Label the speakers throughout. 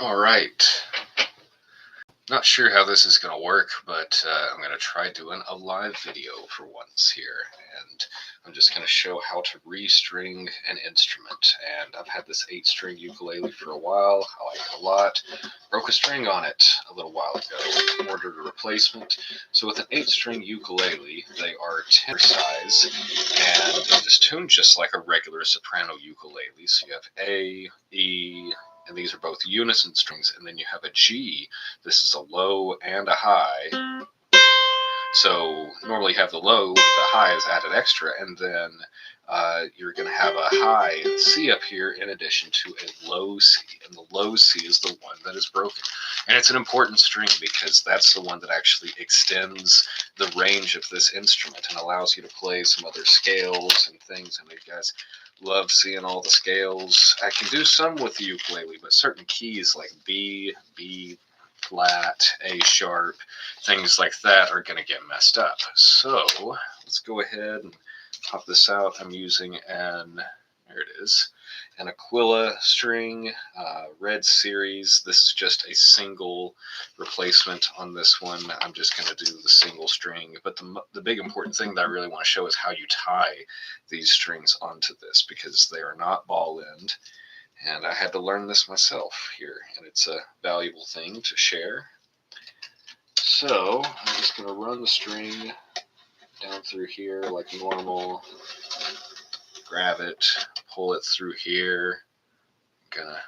Speaker 1: All right. Not sure how this is going to work, but I'm going to try doing a live video for once here. And I'm just going to show how to restring an instrument. And I've had this 8-string ukulele for a while. I like it a lot. Broke a string on it a little while ago. Ordered a replacement. So with an 8-string ukulele, they are tenor size. And it is tuned just like a regular soprano ukulele. So you have A, E, and these are both unison strings, and then you have a G. This is a low and a high. So normally you have the low, the high is added extra, and then you're going to have a high C up here in addition to a low C, and the low C is the one that is broken. And it's an important string because that's the one that actually extends the range of this instrument and allows you to play some other scales and things. I know you guys love seeing all the scales. I can do some with the ukulele, but certain keys like B, B flat, A sharp, things like that are going to get messed up. So let's go ahead and pop this out. I'm using there it is, an Aquila string, Red Series. This is just a single replacement on this one. I'm just going to do the single string, but the big important thing that I really want to show is how you tie these strings onto this, because they are not ball end, and I had to learn this myself here, and it's a valuable thing to share. So I'm just going to run the string down through here like normal, grab it, pull it through here, gonna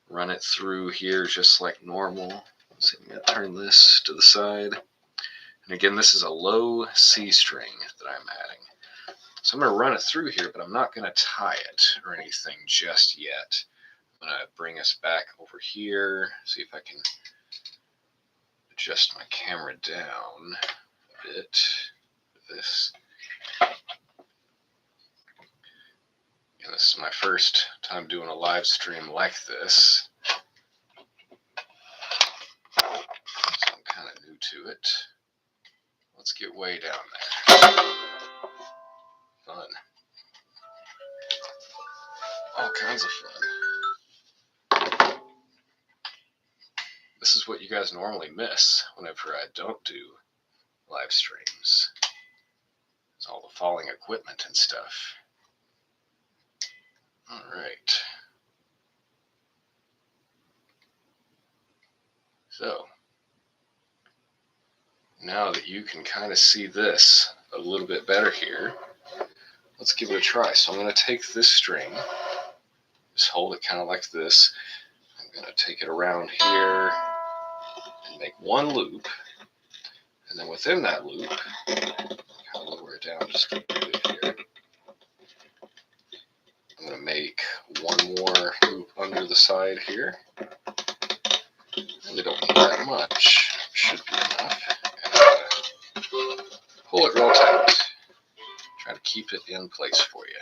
Speaker 1: run it through here just like normal. So I'm gonna turn this to the side, and again this is a low C string that I'm adding. So I'm gonna run it through here, but I'm not gonna tie it or anything just yet. I'm gonna bring us back over here, see if I can adjust my camera down a bit with this. And this is my first time doing a live stream like this, so I'm kind of new to it. Let's get way down there. Fun. All kinds of fun. This is what you guys normally miss whenever I don't do live streams. It's all the falling equipment and stuff. All right. So now that you can kind of see this a little bit better here, let's give it a try. So I'm going to take this string, just hold it kind of like this. I'm going to take it around here and make one loop, and then within that loop, kind of lower it down just a little bit here. I'm going to make one more loop under the side here. Really don't need that much, should be enough. And pull it real tight. Try to keep it in place for you.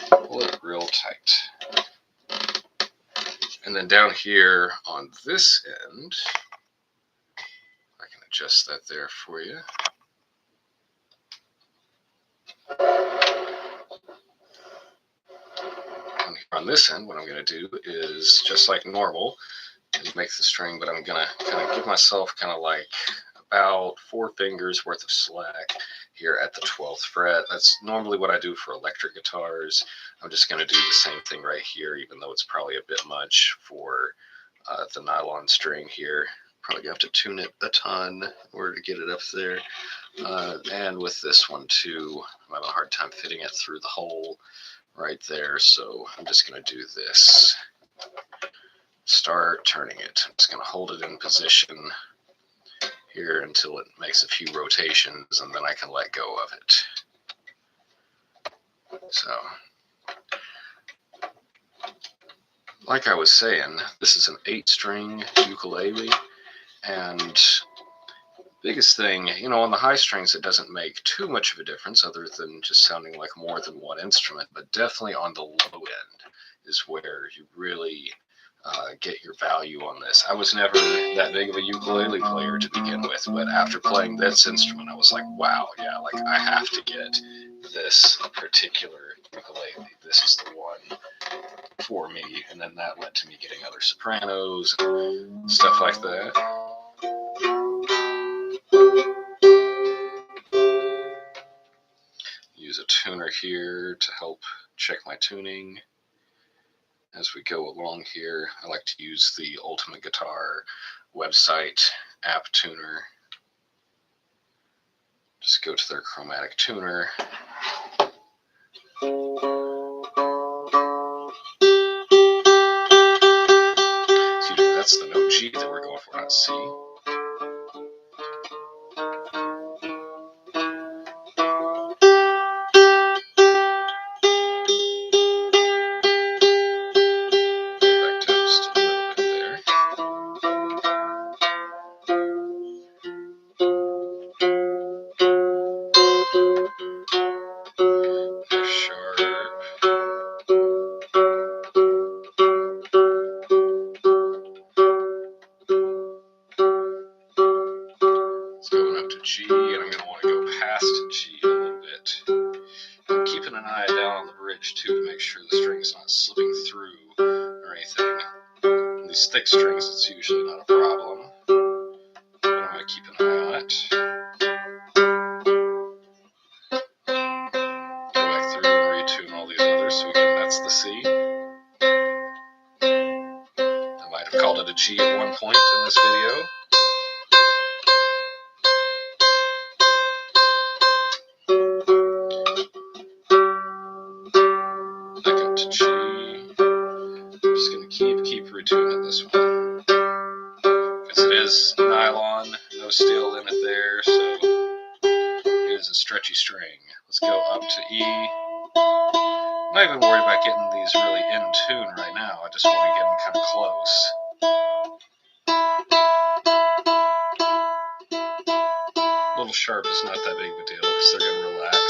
Speaker 1: Pull it real tight. And then down here on this end, I can adjust that there for you. On this end, what I'm going to do is just like normal and make the string, but I'm going to kind of give myself kind of like about 4 fingers worth of slack here at the 12th fret. That's normally what I do for electric guitars. I'm just going to do the same thing right here, even though it's probably a bit much for the nylon string here. Probably have to tune it a ton in order to get it up there. And with this one too, I'm having a hard time fitting it through the hole right there, so I'm just going to do this. Start turning it. I'm just going to hold it in position here until it makes a few rotations, and then I can let go of it. So, like I was saying, this is an 8-string ukulele, and biggest thing, on the high strings, it doesn't make too much of a difference other than just sounding like more than one instrument, but definitely on the low end is where you really get your value on this. I was never that big of a ukulele player to begin with, but after playing this instrument, I was like, wow, yeah, like I have to get this particular ukulele. this is the one for me. And then that led to me getting other sopranos and stuff like that. Use a tuner here to help check my tuning as we go along here. I like to use the Ultimate Guitar website app tuner. Just go to their chromatic tuner. Excuse me, that's the note G that we're going for, not C. G, and I'm going to want to go past G a little bit. I'm keeping an eye down on the bridge too to make sure the string is not slipping through or anything. On these thick strings, it's usually not a problem, but I'm going to keep an eye on it. Go back through and retune all these others. So again, that's the C. I might have called it a G at one point in this video. To G. I'm just going to keep retuning this one because it is nylon, no steel in it there, so it is a stretchy string. Let's go up to E. I'm not even worried about getting these really in tune right now. I just want to get them kind of close. A little sharp is not that big of a deal because they're going to relax.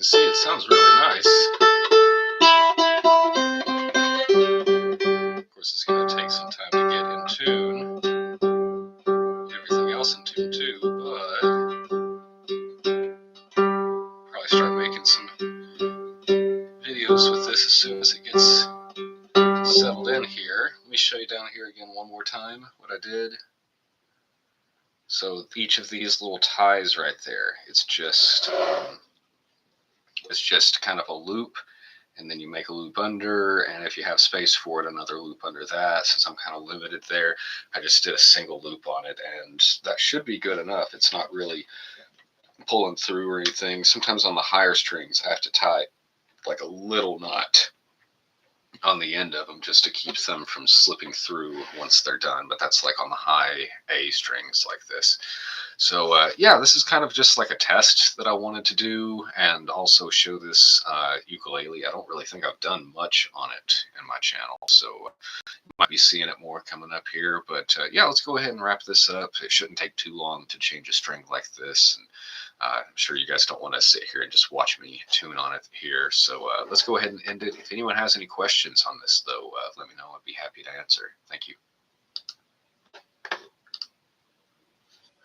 Speaker 1: See, it sounds really nice. Of course, it's going to take some time to get in tune. Get everything else in tune too, but probably start making some videos with this as soon as it gets settled in here. Let me show you down here again one more time what I did. So each of these little ties right there, it's just kind of a loop, and then you make a loop under, and if you have space for it, another loop under that. Since I'm kind of limited there, I just did a single loop on it, and that should be good enough. It's not really pulling through or anything. Sometimes on the higher strings, I have to tie like a little knot on the end of them just to keep them from slipping through once they're done, but that's like on the high A strings like this. So yeah, this is kind of just like a test that I wanted to do and also show this ukulele. I don't really think I've done much on it in my channel, so you might be seeing it more coming up here. But yeah, let's go ahead and wrap this up. It shouldn't take too long to change a string like this, and I'm sure you guys don't want to sit here and just watch me tune on it here. So let's go ahead and end it. If anyone has any questions on this, though, let me know. I'd be happy to answer. Thank you.